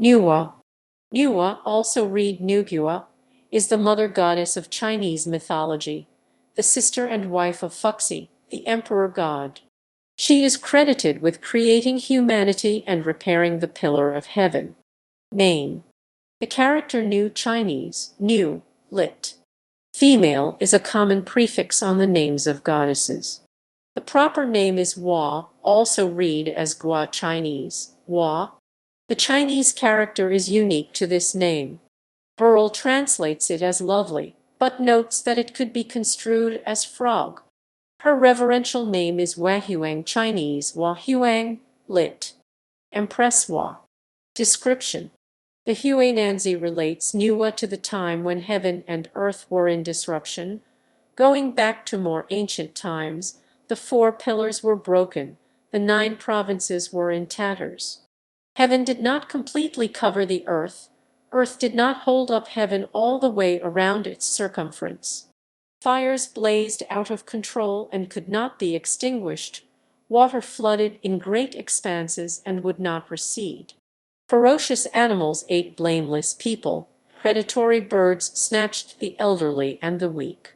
Nüwa. Nüwa, also read Nügua, is the mother goddess of Chinese mythology, the sister and wife of Fuxi, the emperor god. She is credited with creating humanity and repairing the Pillar of Heaven. Name. The character Nu Chinese, Nu, lit. Female is a common prefix on the names of goddesses. The proper name is Hua, also read as Gua Chinese, Hua. The Chinese character is unique to this name. Burrell translates it as lovely, but notes that it could be construed as frog. Her reverential name is Huang Chinese Huang, lit. Empress Nuwa. Description. The Huananzi relates Nüwa to the time when heaven and earth were in disruption. Going back to more ancient times, the 4 pillars were broken, the 9 provinces were in tatters. Heaven did not completely cover the earth did not hold up heaven all the way around its circumference. Fires blazed out of control and could not be extinguished. Water flooded in great expanses and would not recede. Ferocious animals ate blameless people. Predatory birds snatched the elderly and the weak.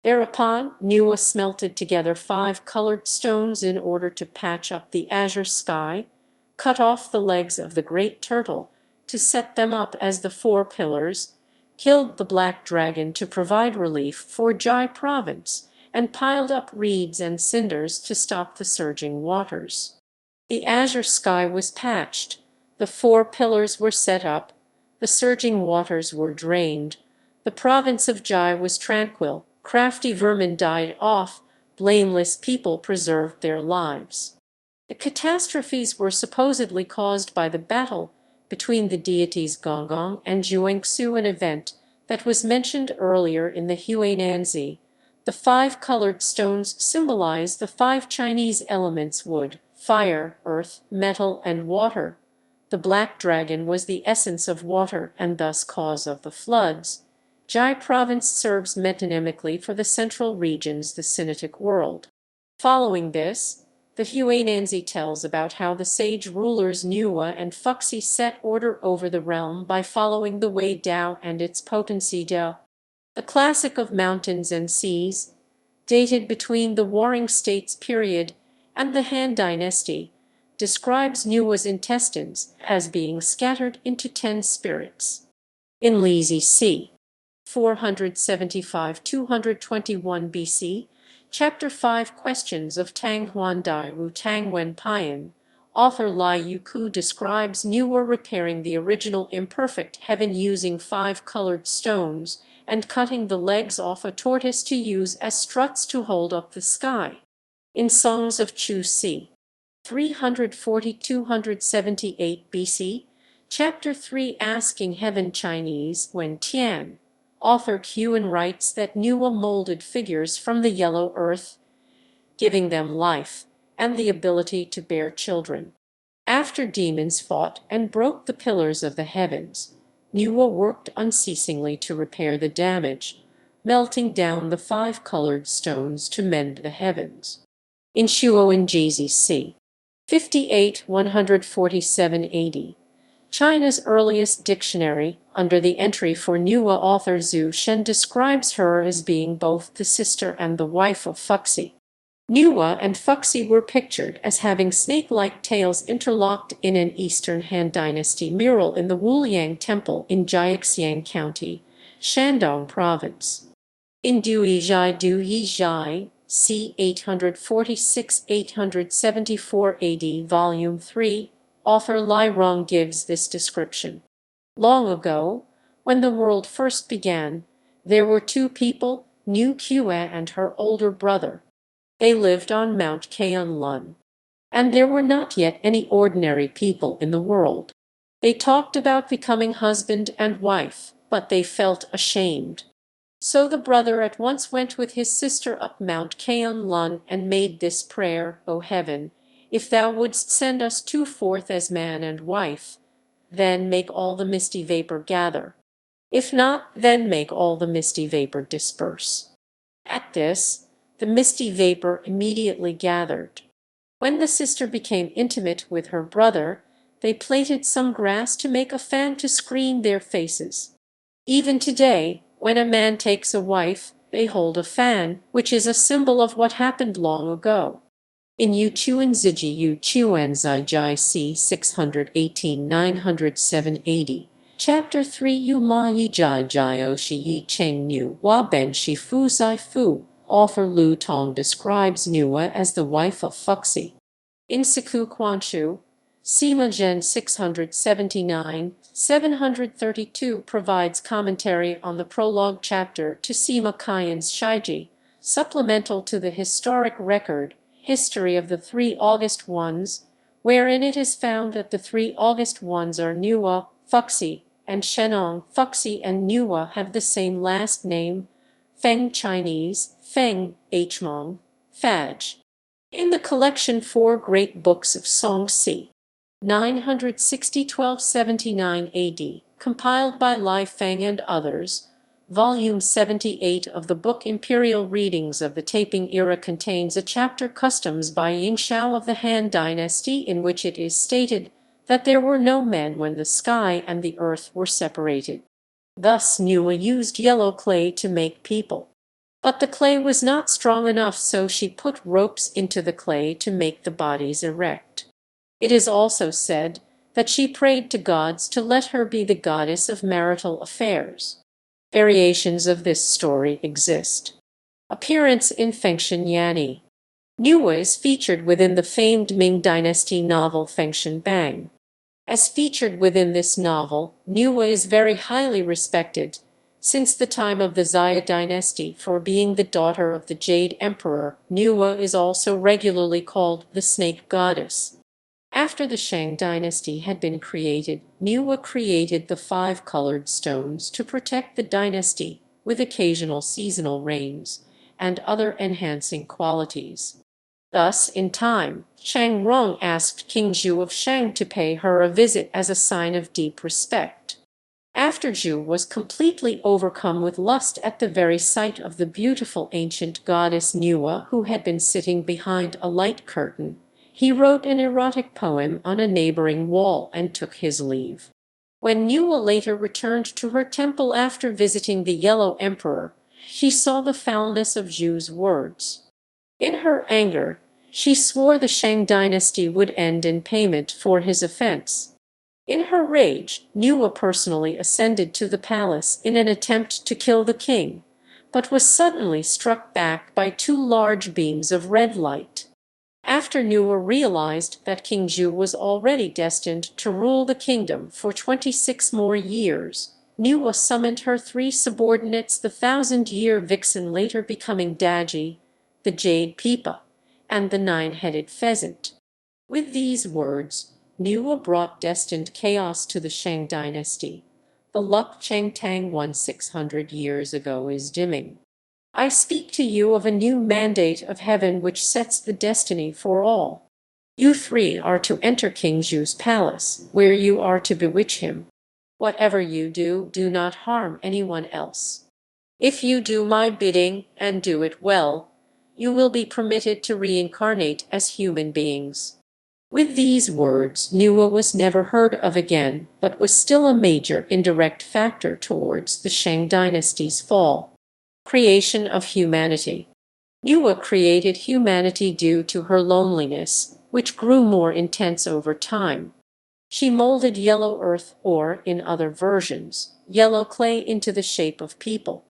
Thereupon, Nüwa smelted together 5 colored stones in order to patch up the azure sky, cut off the legs of the great turtle to set them up as the 4 pillars, killed the black dragon to provide relief for Jai province, and piled up reeds and cinders to stop the surging waters. The azure sky was patched, the 4 pillars were set up, the surging waters were drained, the province of Jai was tranquil, crafty vermin died off, blameless people preserved their lives. The catastrophes were supposedly caused by the battle between the deities Gonggong and Zhuangsu, an event that was mentioned earlier in the Huananzi. The 5 colored stones symbolize the 5 Chinese elements: wood, fire, earth, metal, and water. The black dragon was the essence of water and thus cause of the floods. Jai province serves metonymically for the central regions, the Sinitic world. Following this, the Huananzi tells about how the sage rulers Nüwa and Fuxi set order over the realm by following the Wei Dao and its potency Dao. The classic of mountains and seas, dated between the Warring States period and the Han Dynasty, describes Nüwa's intestines as being scattered into 10 spirits. In Lizi c. 475–221 BC, Chapter 5 Questions of Tang Huan Dai Wu Tang Wen Pian, author Lai Yuku describes Nüwa repairing the original imperfect heaven using 5 colored stones and cutting the legs off a tortoise to use as struts to hold up the sky. In Songs of Chu c. 340–278 BC, Chapter 3 Asking Heaven Chinese Wen Tian, author Qian writes that Nüwa molded figures from the yellow earth, giving them life and the ability to bear children. After demons fought and broke the pillars of the heavens, Nüwa worked unceasingly to repair the damage, melting down the 5 colored stones to mend the heavens. In Shuowenjizi c. 58–147 AD, China's earliest dictionary, under the entry for Nüwa, author Zhu Shen describes her as being both the sister and the wife of Fuxi. Nüwa and Fuxi were pictured as having snake-like tails interlocked in an Eastern Han Dynasty mural in the Wuliang Temple in Jiaxiang County, Shandong Province. In Duizhai, c. 846–874 AD, Volume 3, author Lai Rong gives this description. Long ago, when the world first began, there were 2 people, Nügua and her older brother. They lived on Mount K'un-lun. And there were not yet any ordinary people in the world. They talked about becoming husband and wife, but they felt ashamed. So the brother at once went with his sister up Mount K'un-lun and made this prayer: O heaven, if thou wouldst send us 2 forth as man and wife, then make all the misty vapor gather. If not, then make all the misty vapor disperse. At this, the misty vapor immediately gathered. When the sister became intimate with her brother, they plaited some grass to make a fan to screen their faces. Even today, when a man takes a wife, they hold a fan, which is a symbol of what happened long ago. In Yu Chuan Ziji Yu Chuan Zijai c. 618 907-80, Chapter 3 Yu Ma Yi Jai Jai O Shi Yi Cheng Nu Wa Ben Shi Fu Zai Fu, author Lu Tong describes Nüwa as the wife of Fuxi. In Siku Quanshu, Sima Zhen 679-732 provides commentary on the prologue chapter to Sima Qian's Shaiji, supplemental to the historic record, History of the Three August Ones, wherein it is found that the three August Ones are Nüwa, Fuxi, and Shenong. Fuxi and Nüwa have the same last name, Feng Chinese, Feng, Hmong, Faj. In the collection Four Great Books of Song c. 960-1279 AD, compiled by Lai Feng and others, Volume 78 of the book Imperial Readings of the Taiping Era contains a chapter Customs by Yingxiao of the Han Dynasty in which it is stated that there were no men when the sky and the earth were separated. Thus Nüwa used yellow clay to make people. But the clay was not strong enough, so she put ropes into the clay to make the bodies erect. It is also said that she prayed to gods to let her be the goddess of marital affairs. Variations of this story exist. Appearance in Fengshen Yany. Nüwa is featured within the famed Ming Dynasty novel Fengshen Bang. As featured within this novel, Nüwa is very highly respected since the time of the Xia dynasty for being the daughter of the Jade Emperor. Nüwa is also regularly called the Snake Goddess. After the Shang dynasty had been created, Nüwa created the five-colored stones to protect the dynasty, with occasional seasonal rains and other enhancing qualities. Thus, in time, Shang Rong asked King Zhu of Shang to pay her a visit as a sign of deep respect. After Zhu was completely overcome with lust at the very sight of the beautiful ancient goddess Nüwa, who had been sitting behind a light curtain, he wrote an erotic poem on a neighboring wall and took his leave. When Nüwa later returned to her temple after visiting the Yellow Emperor, she saw the foulness of Zhu's words. In her anger, she swore the Shang dynasty would end in payment for his offense. In her rage, Nüwa personally ascended to the palace in an attempt to kill the king, but was suddenly struck back by two large beams of red light. After Nüwa realized that King Zhu was already destined to rule the kingdom for 26 more years, Nüwa summoned her three subordinates, the thousand-year vixen later becoming Daji, the jade pipa, and the nine-headed pheasant. With these words, Nüwa brought destined chaos to the Shang dynasty. The luck Cheng Tang won 600 years ago is dimming. I speak to you of a new mandate of heaven which sets the destiny for all. You three are to enter King Zhu's palace, where you are to bewitch him. Whatever you do, do not harm anyone else. If you do my bidding, and do it well, you will be permitted to reincarnate as human beings. With these words, Nüwa was never heard of again, but was still a major indirect factor towards the Shang dynasty's fall. Creation of humanity. Nüwa created humanity due to her loneliness, which grew more intense over time. She molded yellow earth, or, in other versions, yellow clay, into the shape of people.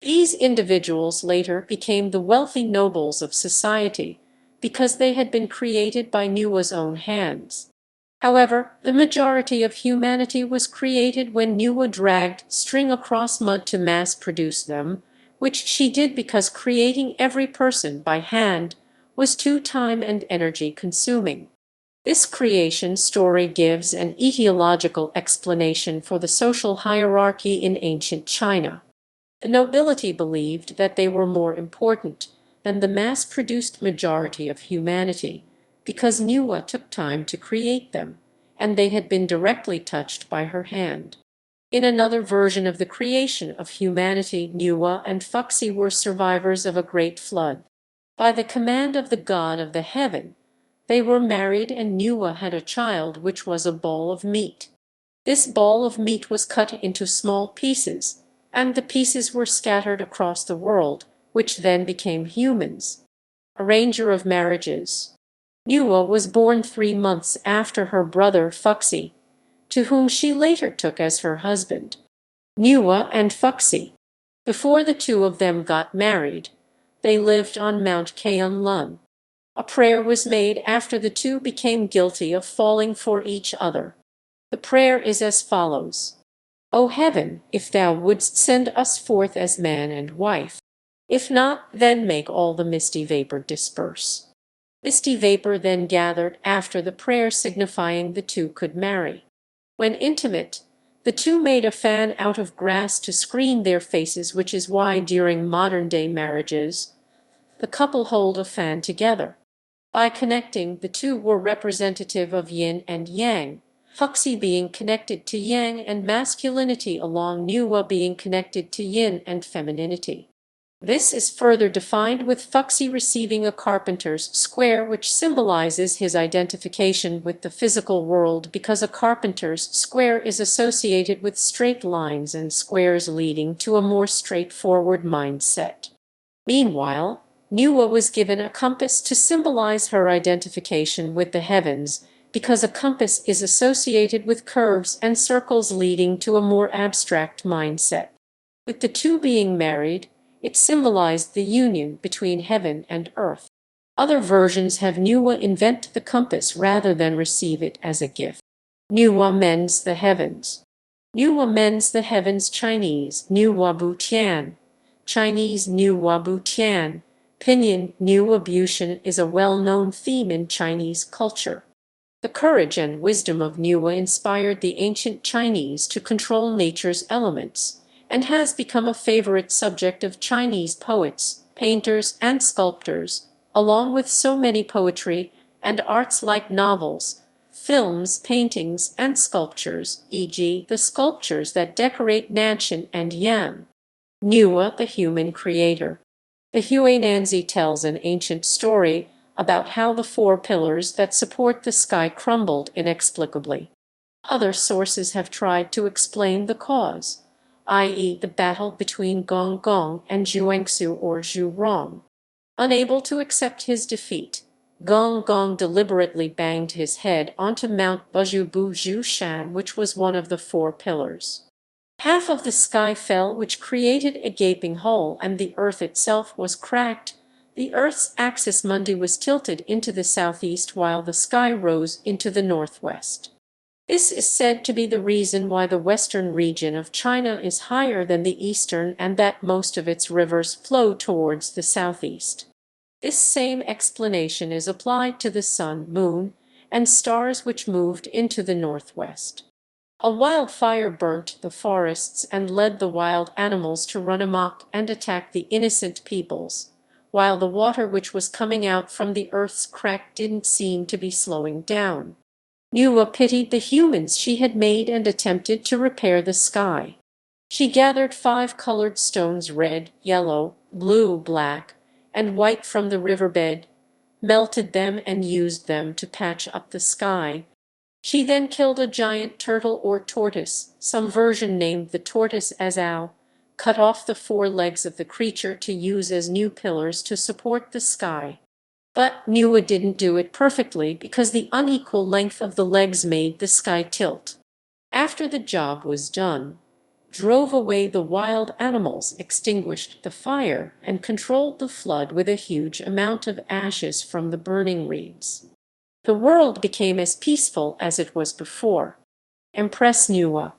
These individuals later became the wealthy nobles of society, because they had been created by Nüwa's own hands. However, the majority of humanity was created when Nüwa dragged string across mud to mass-produce them, which she did because creating every person by hand was too time and energy consuming. This creation story gives an etiological explanation for the social hierarchy in ancient China. The nobility believed that they were more important than the mass-produced majority of humanity, because Nüwa took time to create them, and they had been directly touched by her hand. In another version of the creation of humanity, Nüwa and Fuxi were survivors of a great flood. By the command of the god of the heaven, They were married, and Nüwa had a child, which was a ball of meat. This ball of meat was cut into small pieces, and the pieces were scattered across the world, which then became humans. Arranger of marriages. Nüwa was born 3 months after her brother Fuxi, to whom she later took as her husband. Nüwa and Fuxi. Before the two of them got married, they lived on Mount K'un-lun. A prayer was made after the two became guilty of falling for each other. The prayer is as follows. O heaven, if thou wouldst send us forth as man and wife. If not, then make all the misty vapor disperse. Misty vapor then gathered after the prayer, signifying the two could marry. When intimate, the two made a fan out of grass to screen their faces, which is why during modern-day marriages, the couple hold a fan together. By connecting, the two were representative of yin and yang, Fuxi being connected to yang and masculinity, along Nüwa being connected to yin and femininity. This is further defined with Fuxi receiving a carpenter's square, which symbolizes his identification with the physical world, because a carpenter's square is associated with straight lines and squares leading to a more straightforward mindset. Meanwhile, Nüwa was given a compass to symbolize her identification with the heavens, because a compass is associated with curves and circles leading to a more abstract mindset. With the two being married, it symbolized the union between heaven and earth. Other versions have Nüwa invent the compass rather than receive it as a gift. Nüwa mends the heavens. Nüwa mends the heavens. Chinese Nüwa bu tian. Chinese Nüwa bu tian. Pinyin Nüwa Bushan is a well-known theme in Chinese culture. The courage and wisdom of Nüwa inspired the ancient Chinese to control nature's elements, and has become a favorite subject of Chinese poets, painters, and sculptors, along with so many poetry and arts like novels, films, paintings, and sculptures, e.g. the sculptures that decorate Nanshan and Yan. Nüwa, the human creator. The Huainanzi tells an ancient story about how the 4 pillars that support the sky crumbled inexplicably. Other sources have tried to explain the cause, i.e. the battle between Gong Gong and Zhuangsu or Zhu Rong. Unable to accept his defeat, Gong Gong deliberately banged his head onto Mount Buzhubu Zhushan, which was one of the 4 pillars. Half of the sky fell, which created a gaping hole, and the earth itself was cracked. The earth's axis mundi was tilted into the southeast while the sky rose into the northwest. This is said to be the reason why the western region of China is higher than the eastern, and that most of its rivers flow towards the southeast. This same explanation is applied to the sun, moon, and stars, which moved into the northwest. A wildfire burnt the forests and led the wild animals to run amok and attack the innocent peoples, while the water which was coming out from the earth's crack didn't seem to be slowing down. Nüwa pitied the humans she had made and attempted to repair the sky. She gathered 5 colored stones, red, yellow, blue, black, and white, from the riverbed, melted them and used them to patch up the sky. She then killed a giant turtle or tortoise, some version named the tortoise as Ao, cut off the 4 legs of the creature to use as new pillars to support the sky. But Nüwa didn't do it perfectly because the unequal length of the legs made the sky tilt. After the job was done, drove away the wild animals, extinguished the fire, and controlled the flood with a huge amount of ashes from the burning reeds. The world became as peaceful as it was before. Empress Nuwa.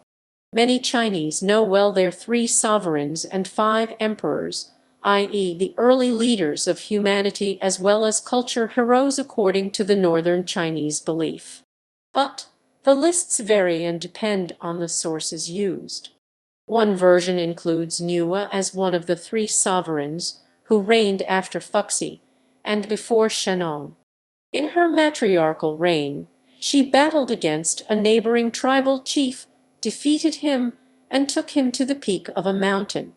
Many Chinese know well their 3 sovereigns and 5 emperors, i.e. the early leaders of humanity as well as culture heroes according to the northern Chinese belief. But the lists vary and depend on the sources used. One version includes Nüwa as one of the 3 sovereigns who reigned after Fuxi and before Shennong. In her matriarchal reign, she battled against a neighboring tribal chief, defeated him, and took him to the peak of a mountain.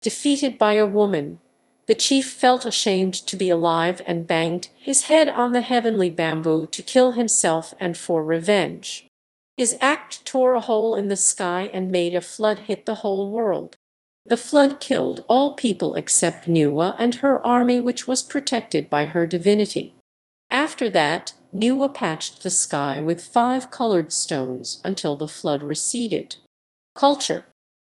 Defeated by a woman, The chief felt ashamed to be alive and banged his head on the heavenly bamboo to kill himself and for revenge. His act tore a hole in the sky and made a flood hit the whole world. The flood killed all people except Nüwa and her army, which was protected by her divinity. After that, Nüwa patched the sky with 5 colored stones until the flood receded. Culture.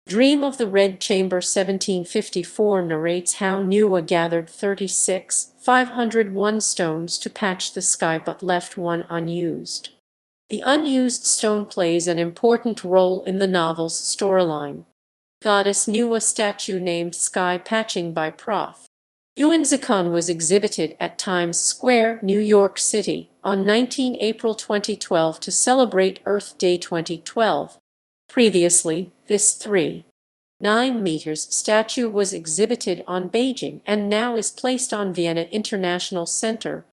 Dream of the Red Chamber 1754 narrates how Nüwa gathered 36,501 stones to patch the sky but left one unused. The unused stone plays an important role in the novel's storyline. Goddess Nüwa statue named Sky Patching by Prof. Yuanzikun was exhibited at Times Square, New York City, on 19 April 2012 to celebrate Earth Day 2012. Previously, this 3.9 meters statue was exhibited on Beijing and now is placed on Vienna International Center.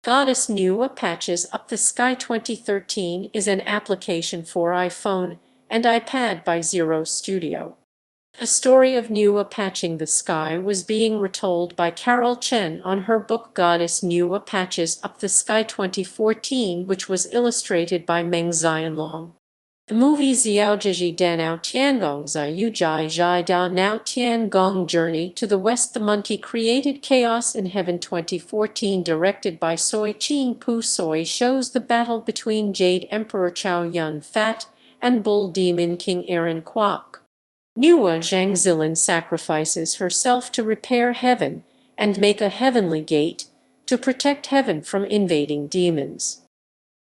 Goddess Nüwa Patches Up the Sky 2013 is an application for iPhone and iPad by Zero Studio. The story of Nüwa patching the sky was being retold by Carol Chen on her book Goddess Nüwa Patches Up the Sky 2014, which was illustrated by Meng Xianlong. The movie Xiaojiji Danao Tiangong Xiu Jai Jai Dao Nao Tiangong Journey to the West. The Monkey Created Chaos in Heaven 2014, directed by Soi Ching Pu Soi, shows the battle between Jade Emperor Chow Yun Fat and Bull Demon King Aaron Kwok. Nüwa Zhangzilin sacrifices herself to repair heaven and make a heavenly gate to protect heaven from invading demons.